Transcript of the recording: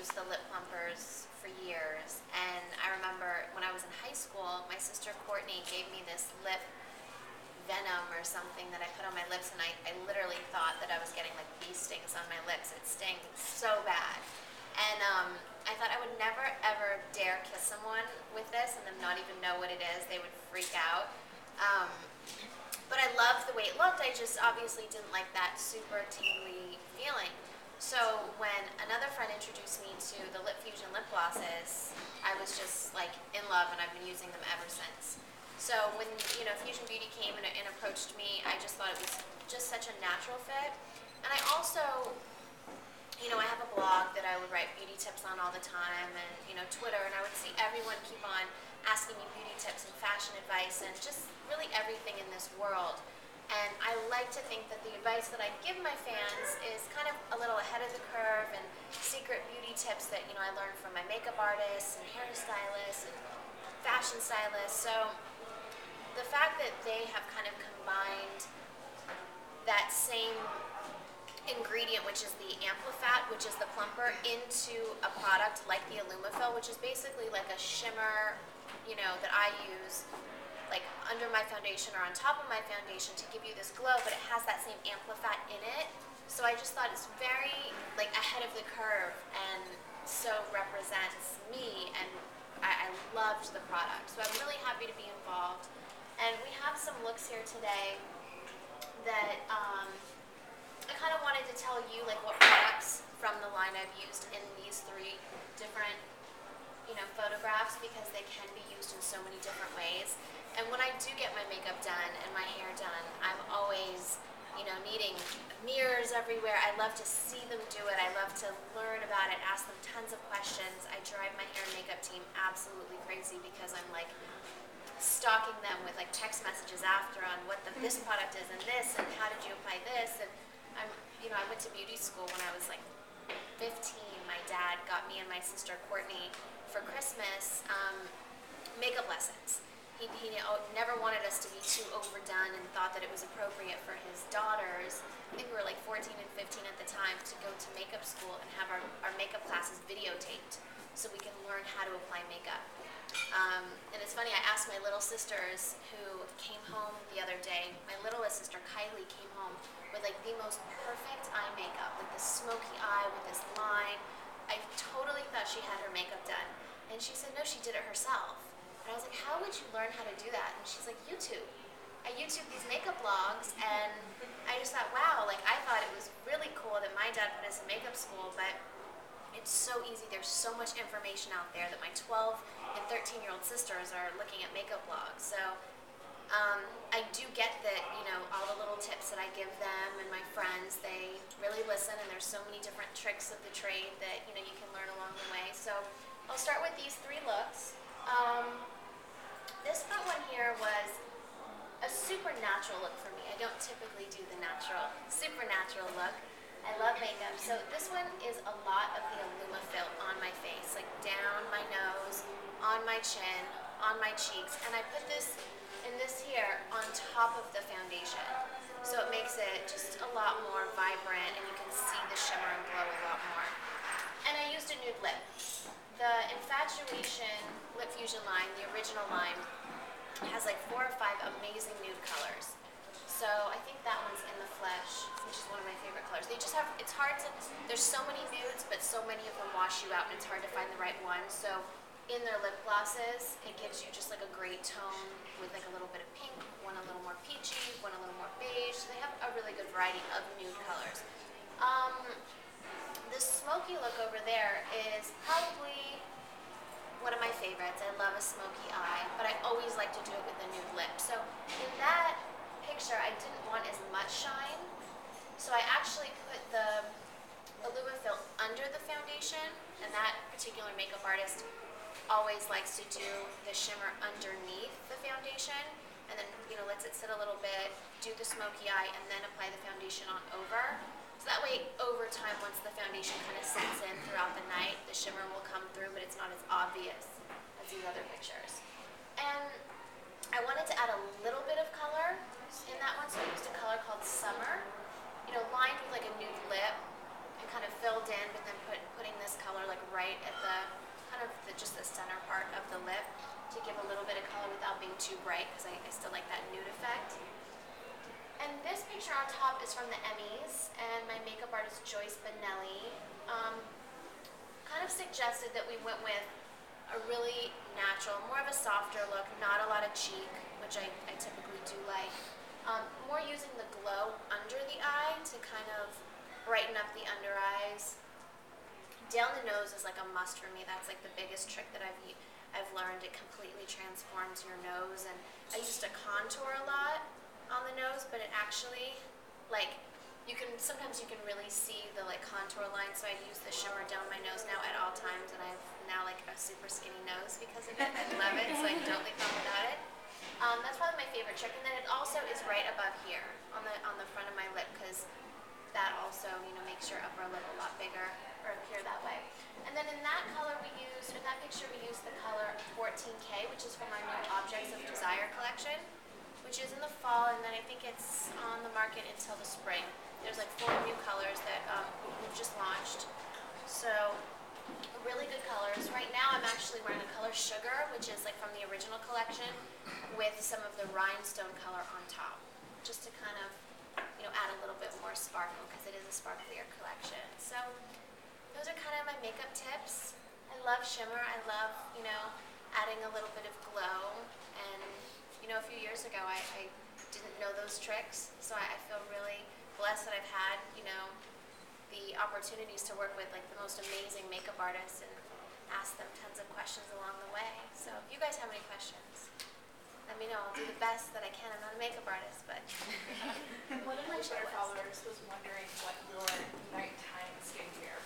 used the lip plumpers for years, and I remember when I was in high school, my sister Courtney gave me this lip venom or something that I put on my lips, and I literally thought that I was getting like bee stings on my lips. It stings so bad. And I thought I would never ever dare kiss someone with this and them not even know what it is. They would freak out. Um, but I loved the way it looked. I just obviously didn't like that super tingly feeling. So when another friend introduced me to the Lip Fusion lip glosses, I was just like in love, and I've been using them ever since. So when Fusion Beauty came and approached me, I just thought it was just such a natural fit. And I also, I have a blog that I would write beauty tips on all the time, and Twitter, and I would see everyone keep on asking me beauty tips and fashion advice and just really everything in this world. And I like to think that the advice that I give my fans is kind of a little ahead of the curve, and secret beauty tips that I learned from my makeup artists and hairstylists and fashion stylists. So the fact that they have kind of combined that same ingredient, which is the Amplifat, which is the plumper, into a product like the Illumifil, which is basically like a shimmer, that I use like under my foundation or on top of my foundation to give you this glow, but it has that same Amplifat in it. So I just thought it's very like ahead of the curve and so represents me, and I loved the product. So I'm really happy to be involved. And we have some looks here today that I kind of wanted to tell you like what products from the line I've used in these 3 different photographs, because they can be used in so many different ways. And when I do get my makeup done and my hair done, I'm always needing mirrors everywhere. I love to see them do it. I love to learn about it, ask them tons of questions. I drive my hair and makeup team absolutely crazy because I'm like stalking them with like text messages after on what this product is and this and how did you apply this. And I went to beauty school when I was like 15. My dad got me and my sister Courtney for Christmas makeup lessons. He never wanted us to be too overdone and thought that it was appropriate for his daughters. I think we were like 14 and 15 at the time, to go to makeup school and have our makeup classes videotaped so we can learn how to apply makeup. And it's funny, I asked my little sisters who came home the other day. My littlest sister, Kylie, came home with like the most perfect eye makeup, like this smoky eye with this line. I totally thought she had her makeup done. And she said, no, she did it herself. And I was like, how would you learn how to do that? And she's like, YouTube. I YouTube these makeup blogs, and I just thought, wow, like I thought it was really cool that my dad put us in makeup school, but it's so easy. There's so much information out there that my 12 and 13-year-old sisters are looking at makeup blogs. So I do get that, all the little tips that I give them and my friends, they really listen, and there's so many different tricks of the trade that, you can learn along the way. So I'll start with these 3 looks. This front one here was a super natural look for me. I don't typically do the supernatural look. I love makeup. So this one is a lot of the Illumifil on my face, like down my nose, on my chin, on my cheeks. And I put this here on top of the foundation. So it makes it just a lot more vibrant, and you can see the shimmer and glow a lot more. And I used a nude lip. The Infatuation Lip Fusion line, the original line, has like 4 or 5 amazing nude colors. So I think that one's In the Flesh, which is one of my favorite colors. They just have, it's hard to, there's so many nudes, but so many of them wash you out, and it's hard to find the right one. So in their lip glosses, it gives you just like a great tone with like a little bit of pink, one a little more peachy, one a little more beige. So they have a really good variety of nude colors. This smoky look over there is probably one of my favorites. I love a smoky eye, but I always like to do it with a nude lip. So in that picture, I didn't want as much shine, so I actually put the Illumifil under the foundation, and that particular makeup artist always likes to do the shimmer underneath the foundation, and then lets it sit a little bit, do the smoky eye, and then apply the foundation on over. So that way, over time, once the foundation kind of sets in throughout the night, the shimmer will come through, but it's not as obvious as these other pictures. And I wanted to add a little bit of color in that one, so I used a color called Summer, lined with like a nude lip, and kind of filled in, but then putting this color like right the center part of the lip to give a little bit of color without being too bright, because I still like that nude effect. And this picture on top is from the Emmys, and my makeup artist Joyce Benelli kind of suggested that we went with a really natural, more of a softer look, not a lot of cheek, which I typically do like. More using the glow under the eye to kind of brighten up the under eyes. Down the nose is like a must for me. That's like the biggest trick that I've learned. It completely transforms your nose, and I used to contour a lot on the nose, but it actually, like, sometimes you can really see the like contour line, so I use the shimmer down my nose now at all times, and I've now like a super skinny nose because of it. I love it, so I don't leave home without it. That's probably my favorite trick, and then it also is right above here on the front of my lip, because that also, you know, makes your upper lip a lot bigger, or appear that way. And then in that picture we used the color 14K, which is from my new Objects of Desire collection, which is in the fall, and then I think it's on the market until the spring. There's like 4 new colors that we've just launched. So really good colors. Right now I'm actually wearing a color Sugar, which is like from the original collection, with some of the rhinestone color on top, just to kind of, you know, add a little bit more sparkle, because it is a sparklier collection. So those are kind of my makeup tips. I love shimmer. I love, you know, adding a little bit of glow. And, you know, a few years ago I didn't know those tricks, so I feel really blessed that I've had, you know, the opportunities to work with like the most amazing makeup artists and ask them tons of questions along the way. So if you guys have any questions, let me know. I'll do the best that I can. I'm not a makeup artist, but one of my Twitter followers was wondering what your nighttime skincare